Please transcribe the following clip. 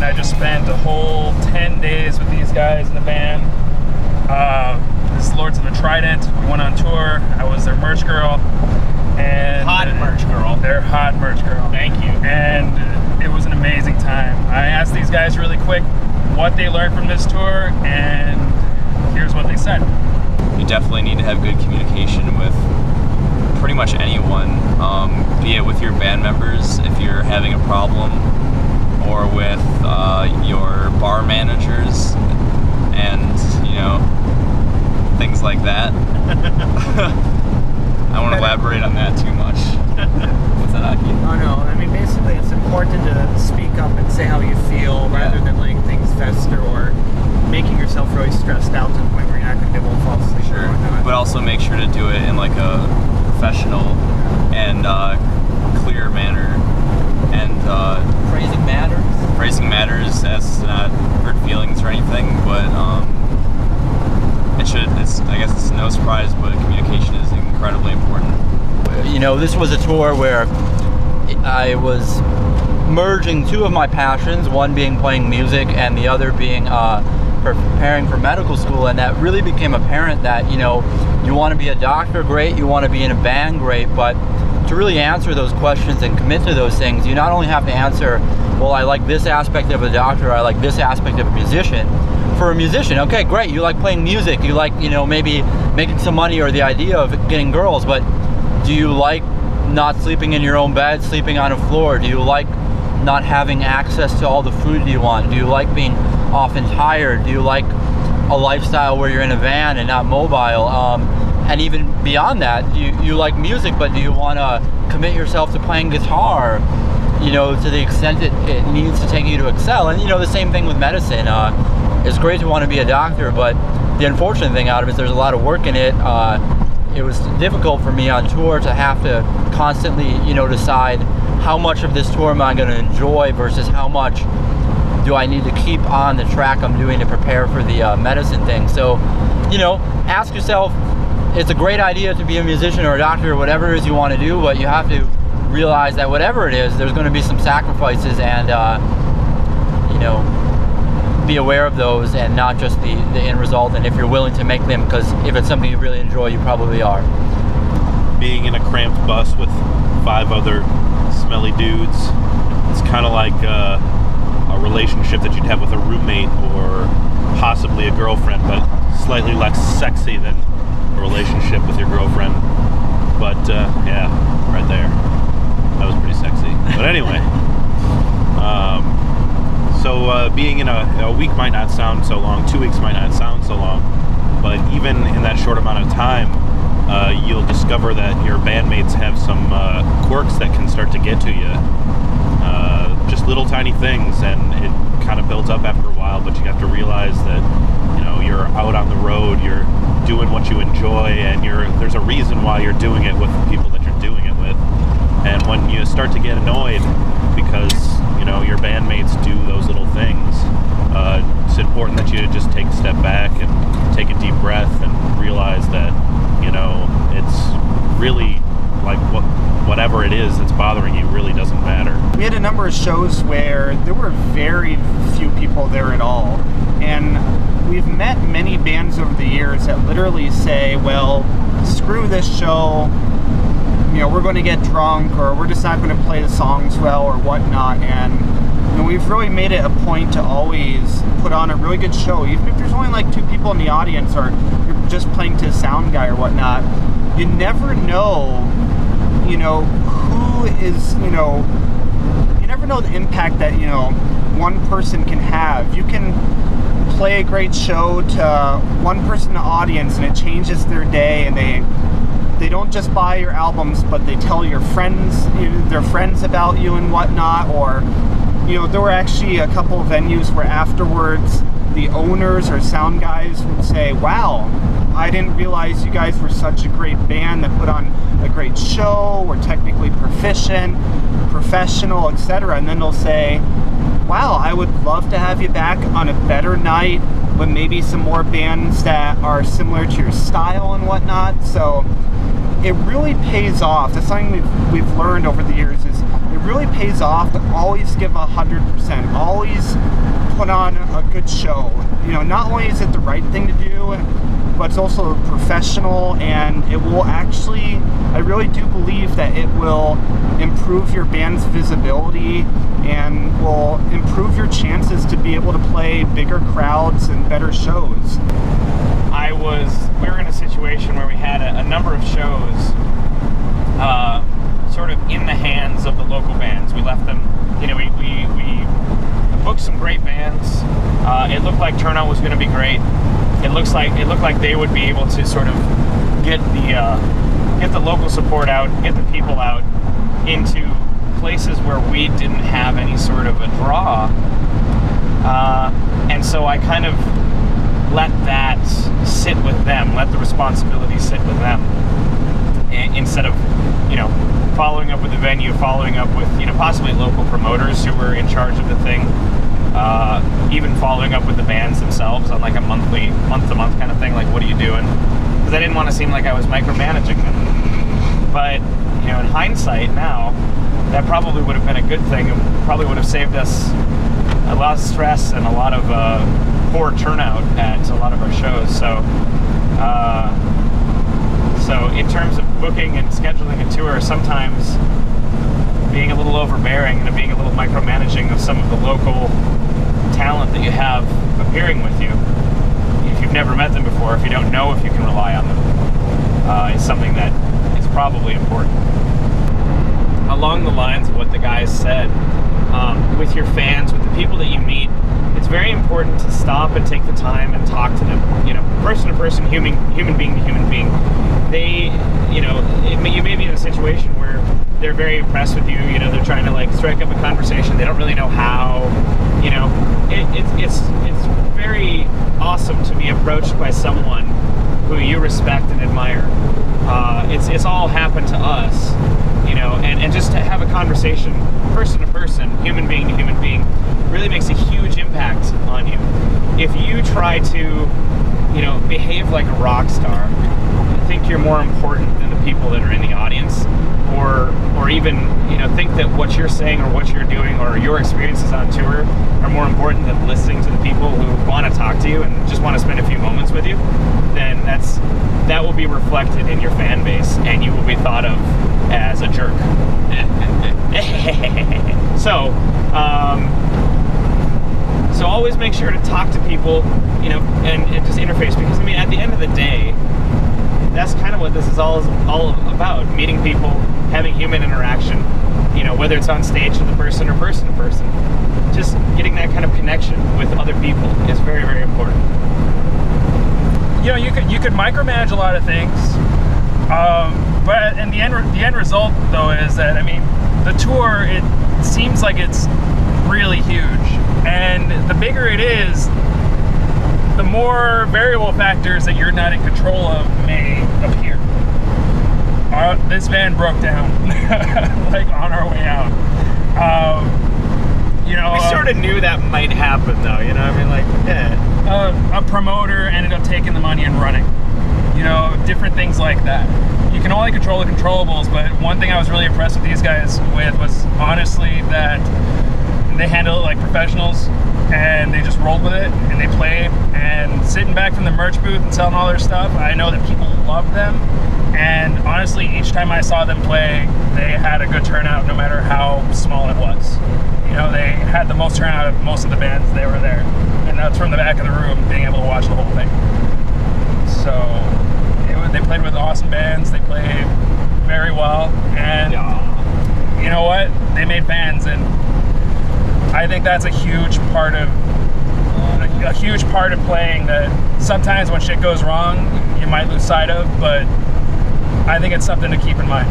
I just spent a whole 10 days with these guys in the band. This is Lords of the Trident. We went on tour. I was their merch girl. And hot merch girl. Their hot merch girl. Thank you. And it was an amazing time. I asked these guys really quick what they learned from this tour, and here's what they said. You definitely need to have good communication with pretty much anyone, be it with your band members if you're having a problem, or with your bar managers, and things like that. I won't elaborate on that too much. What's that, Aki? Oh no, I mean basically it's important to speak up and say how you feel rather than letting things fester or making yourself really stressed out to the point where you're not going to be able to fall asleep. Sure, but also make sure to do it in like a professional and clear manner. And phrasing matters. Phrasing matters as to not hurt feelings or anything, but I guess it's no surprise, but communication is incredibly important. This was a tour where I was merging two of my passions, one being playing music and the other being preparing for medical school, and that really became apparent that you want to be a doctor, great, you want to be in a band, great, but to really answer those questions and commit to those things, you not only have to answer, well, I like this aspect of a doctor, I like this aspect of a musician. For a musician, okay, great, you like playing music, you like, maybe making some money or the idea of getting girls, but do you like not sleeping in your own bed, sleeping on a floor? Do you like not having access to all the food you want? Do you like being often tired? Do you like a lifestyle where you're in a van and not mobile? And even beyond that, you like music, but do you want to commit yourself to playing guitar, to the extent it needs to take you to excel? And the same thing with medicine. It's great to want to be a doctor, but the unfortunate thing out of it is there's a lot of work in it. It was difficult for me on tour to have to constantly, decide how much of this tour am I going to enjoy versus how much do I need to keep on the track I'm doing to prepare for the medicine thing. So, ask yourself, it's a great idea to be a musician or a doctor or whatever it is you want to do, but you have to realize that whatever it is, there's going to be some sacrifices, and be aware of those and not just the end result, and if you're willing to make them, because if it's something you really enjoy, you probably are. Being in a cramped bus with 5 other smelly dudes, it's kind of like a relationship that you'd have with a roommate or possibly a girlfriend, but slightly less sexy than a relationship with your girlfriend. But yeah, right there, that was pretty sexy. But anyway, so being in a week might not sound so long, 2 weeks might not sound so long, but even in that short amount of time, you'll discover that your bandmates have some quirks that can start to get to you. Just little tiny things, and it kind of builds up after a while, but you have to realize that you're out on the road, you're doing what you enjoy, and there's a reason why you're doing it with the people that you're doing it with. And when you start to get annoyed because your bandmates do those little things, it's important that you just take a step back and take a deep breath and realize that it's really like whatever it is that's bothering you really doesn't matter. We had a number of shows where there were very few people there at all, and we've met many bands over the years that literally say, well, screw this show, we're going to get drunk, or we're just not going to play the songs well, or whatnot. And we've really made it a point to always put on a really good show, even if there's only like 2 people in the audience, or you're just playing to a sound guy or whatnot. You never know, who is, you never know the impact that, one person can have. You can play a great show to one person in the audience and it changes their day, and they don't just buy your albums, but they tell your friends, their friends about you and whatnot. Or there were actually a couple of venues where afterwards the owners or sound guys would say, wow, I didn't realize you guys were such a great band that put on a great show, we're technically proficient, professional, etc. And then they'll say, wow, I would love to have you back on a better night with maybe some more bands that are similar to your style and whatnot. So it really pays off. That's something we've learned over the years, is it really pays off to always give 100%, always put on a good show. You know, not only is it the right thing to do, but it's also professional, and it will actually, I really do believe that it will improve your band's visibility and will improve your chances to be able to play bigger crowds and better shows. We were in a situation where we had a number of shows sort of in the hands of the local bands. We left them, you know, we booked some great bands. It looked like turnout was going to be great. It looked like they would be able to sort of get the local support out, get the people out into places where we didn't have any sort of a draw. And so I kind of let that sit with them, let the responsibility sit with them, instead of, you know, following up with the venue, following up with, you know, possibly local promoters who were in charge of the thing, even following up with the bands themselves on like a month-to-month kind of thing, like, what are you doing? Because I didn't want to seem like I was micromanaging them. But, you know, in hindsight now, that probably would have been a good thing. It probably would have saved us a lot of stress and a lot of poor turnout at a lot of our shows. So in terms of booking and scheduling a tour, sometimes being a little overbearing and being a little micromanaging of some of the local talent that you have appearing with you, if you've never met them before, if you don't know if you can rely on them, is something that is probably important. Along the lines of what the guys said, with your fans, with the people that you meet, it's very important to stop and take the time and talk to them. You know, person to person, human being to human being. They, you know, you may be in a situation where they're very impressed with you. You know, they're trying to like strike up a conversation. They don't really know how. You know, it's very awesome to be approached by someone who you respect and admire. It's all happened to us. You know, and just to have a conversation, person to person, human being to human being, really makes a huge impact on you. If you try to, you know, behave like a rock star, think you're more important than the people that are in the audience, or even, you know, think that what you're saying or what you're doing or your experiences on tour are more important than listening to the people who want to talk to you and just want to spend a few moments with you, then that will be reflected in your fan base, and you will be thought of as a jerk. So always make sure to talk to people, you know, and just interface, because I mean, at the end of the day, that's kind of what this is all about: meeting people, having human interaction. You know, whether it's on stage with a person or person to person, just getting that kind of connection with other people is very, very important. You know, you could micromanage a lot of things, but in the end result though is that, I mean, the tour, it seems like it's really huge, and the bigger it is, the more variable factors that you're not in control of may appear. This van broke down like on our way out. You know, we sort of knew that might happen, though. You know, I mean, like, yeah. A promoter ended up taking the money and running. You know, different things like that. You can only control the controllables, but one thing I was really impressed with these guys with was honestly that they handle it like professionals, and they just rolled with it, and they played. And sitting back from the merch booth and selling all their stuff, I know that people love them. And honestly, each time I saw them play, they had a good turnout, no matter how small it was. You know, they had the most turnout of most of the bands that were there, and that's from the back of the room, being able to watch the whole thing. So they played with awesome bands. They played very well, and you know what? They made fans, and I think that's a huge part of playing, that sometimes when shit goes wrong, you might lose sight of, but I think it's something to keep in mind.